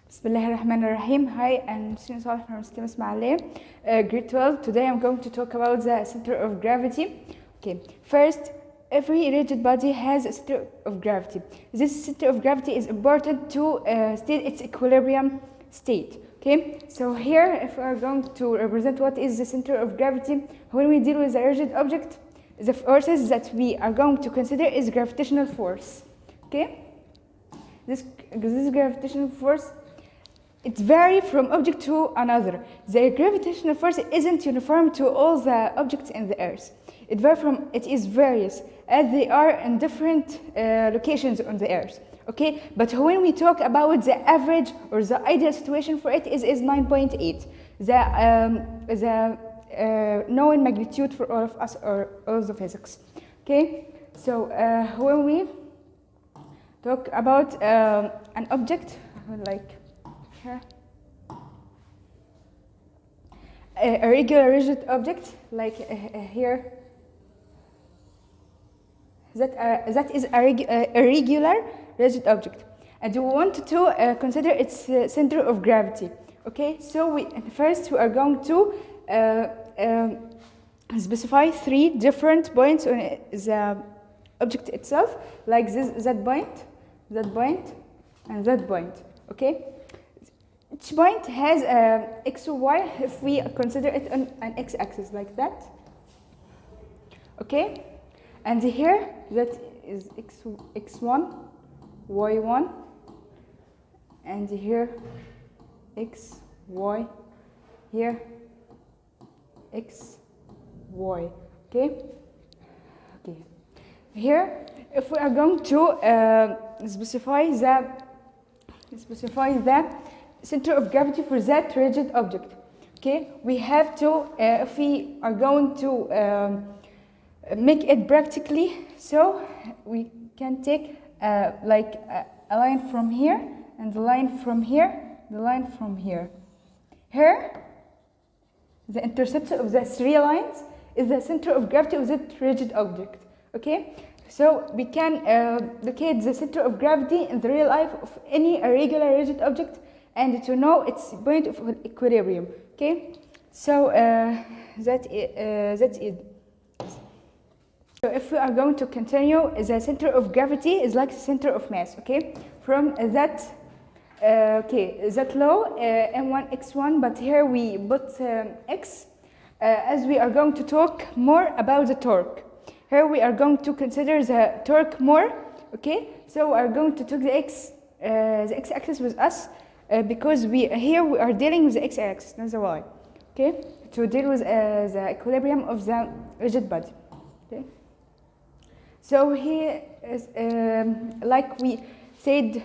Bismillahirrahmanirrahim. Hi, I'm Sina Saleh from STEM Ismailia, grade 12. Today I'm going to talk about the center of gravity. Okay, first, every rigid body has a center of gravity. This center of gravity is important to state its equilibrium state. Okay, so here, if we are going to represent what is the center of gravity, when we deal with a rigid object, the forces that we are going to consider is gravitational force. Okay, this gravitational force, it varies from object to another. The gravitational force isn't uniform to all the objects in the Earth. It is various as they are in different locations on the Earth. Okay, but when we talk about the average or the ideal situation for it is 9.8. The known magnitude for all of us or all the physics. Okay, so when we talk about an object like here, a regular rigid object like here, that is a regular rigid object, and we want to consider its center of gravity. Okay, so first we are going to specify 3 different points on the object itself, like that point, and that point. Okay, each point has x or y if we consider it on an x-axis like that. Okay, and here that is x1, y1, and here x, y, here x, y. Okay, here if we are going to specify the center of gravity for that rigid object, okay, we have to if we are going to make it practically, so we can take like a line from here and the line from here, the line from here. Here, the intercept of the 3 lines is the center of gravity of that rigid object. Okay, so we can locate the center of gravity in the real life of any irregular rigid object and to know its point of equilibrium. Okay, so that's it. So if we are going to continue, the center of gravity is like the center of mass. Okay, from that that law m1 x1, but here we put x as we are going to talk more about the torque. Here we are going to consider the torque more. Okay, so we are going to take the x-axis with us because here we are dealing with the x-axis, not the y. Okay, to deal with the equilibrium of the rigid body. Okay, so here is like we said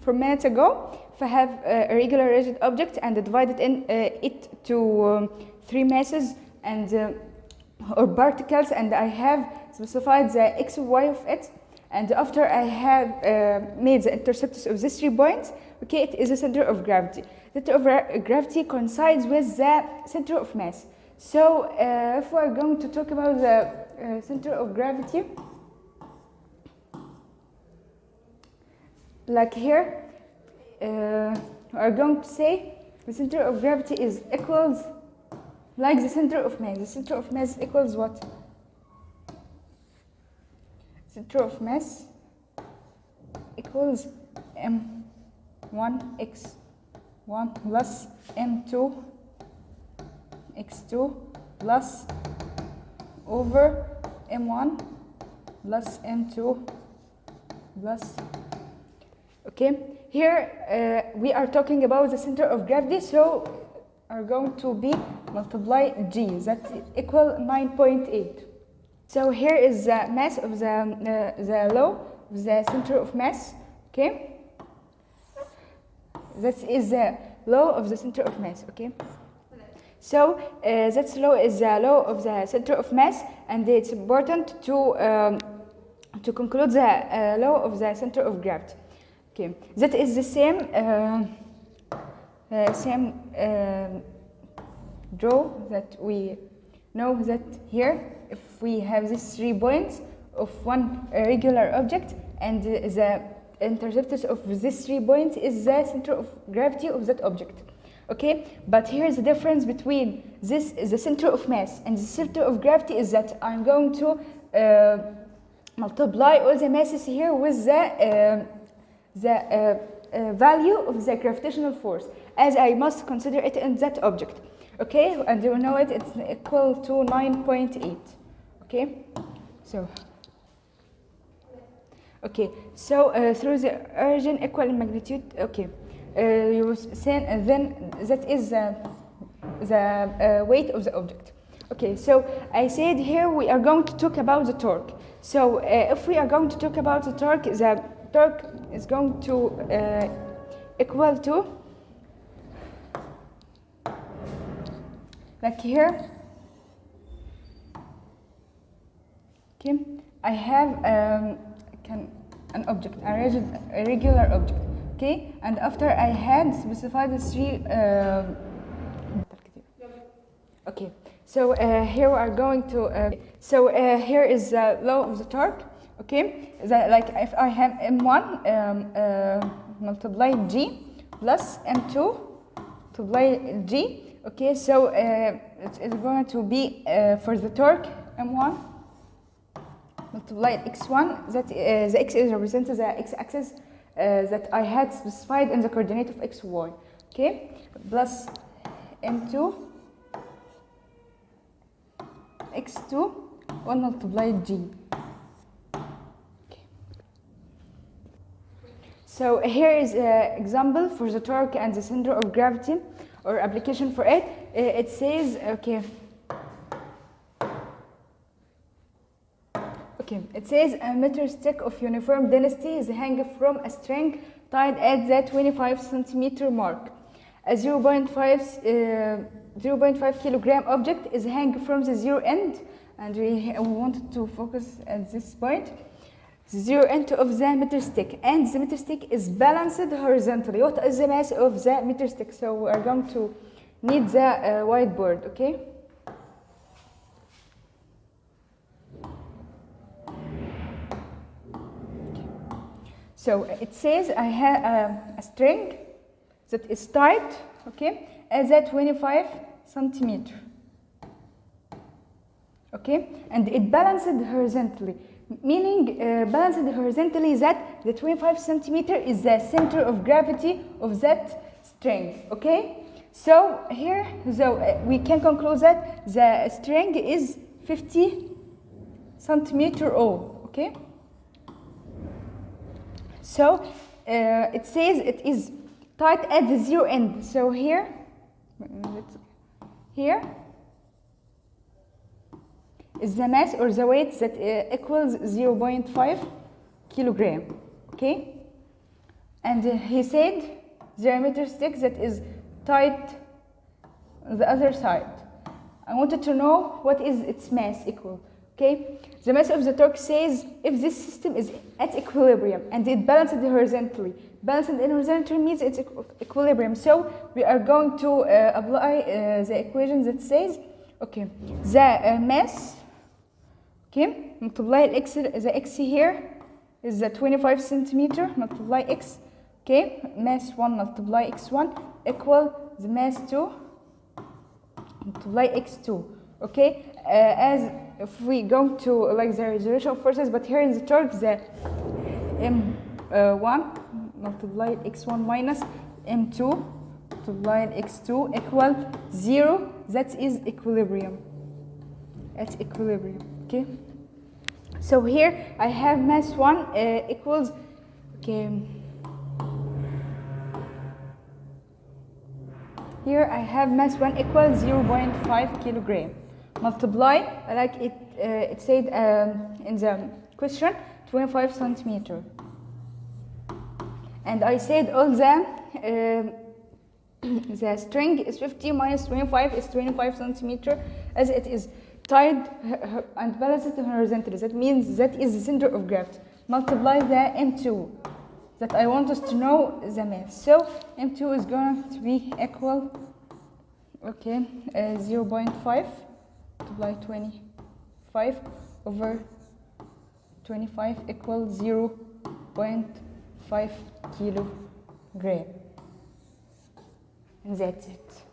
from minutes ago, if I have a regular rigid object and divide it to 3 masses and or particles, and I have specified the x and y of it, and after I have made the intercepts of these 3 points, okay, it is the center of gravity. The center of gravity coincides with the center of mass. So if we are going to talk about the center of gravity, like here, we are going to say the center of gravity is equals like the center of mass. The center of mass equals what? Center of mass equals m1 x1 plus m2 x2 plus over m1 plus m2 plus. Okay, here we are talking about the center of gravity, so are going to be multiply g, that equal 9.8. So here is the mass of the law of the center of mass. Okay, that is the law of the center of mass. Okay, so that law is the law of the center of mass, and it's important to conclude the law of the center of gravity. Okay, that is the same draw that we know that here, if we have these 3 points of one regular object and the interceptors of these 3 points is the center of gravity of that object. Okay, but here's the difference between this is the center of mass and the center of gravity is that I'm going to multiply all the masses here with the value of the gravitational force, as I must consider it in that object. Okay, and you know it's equal to 9.8. Okay, so through the origin equal in magnitude. Okay, you say, and then that is the weight of the object. Okay, so I said here we are going to talk about the torque. So if we are going to talk about the torque is going to equal to, like here. Okay, I have an object, a regular object. Okay, and after I had specified the 3. Okay, so here we are going to. Here is the law of the torque. Okay, like if I have m1 multiply g plus m2 multiply g. Okay, so it's going to be for the torque m1 multiply x1. That the x is represented the x-axis that I had specified in the coordinate of x, y. Okay, plus m2 x2 1 multiply g. Okay. So here is an example for the torque and the center of gravity, or application for it. It says, it says a meter stick of uniform density is hanging from a string tied at the 25 centimeter mark. A 0.5 kilogram object is hanging from the zero end, and we wanted to focus at this point. The zero end of the meter stick, and the meter stick is balanced horizontally. What is the mass of the meter stick? So we are going to need the whiteboard. Okay. So it says I have a string that is tied, okay, at that 25 centimeter. Okay, and it balanced horizontally, meaning balanced horizontally that the 25 centimeter is the center of gravity of that string. Okay, so here, we can conclude that the string is 50 centimeter old. Okay. So it says it is tied at the zero end. So here is the mass or the weight that equals 0.5 kilogram. Okay, and he said the meter stick that is tied on the other side. I wanted to know what is its mass equal. Okay, the mass of the torque says if this system is at equilibrium and it balanced horizontally. Balanced horizontally means it's equilibrium. So we are going to apply the equation that says, okay, the mass, okay, multiply x, the x here is the 25 centimeter multiply x, okay, mass 1 multiply x1 equal the mass 2 multiply x2. Okay, as if we go to like the resolution of forces, but here in the torque, the m1 multiplied x1 minus m2 multiplied x2 equal 0. That is equilibrium. At equilibrium. Okay. So here I have mass 1 equals, okay. Here I have mass 1 equals 0.5 kilogram. Multiply, like it said in the question, 25 centimeter. And I said all the string is 50 minus 25 is 25 centimeter, as it is tied and balanced horizontally. That means that is the center of gravity. Multiply the m2 that I want us to know the mass. So m2 is going to be equal, okay, 0.5 multiply 25 over 25 equals 0.5 5 kilogram. And that's it.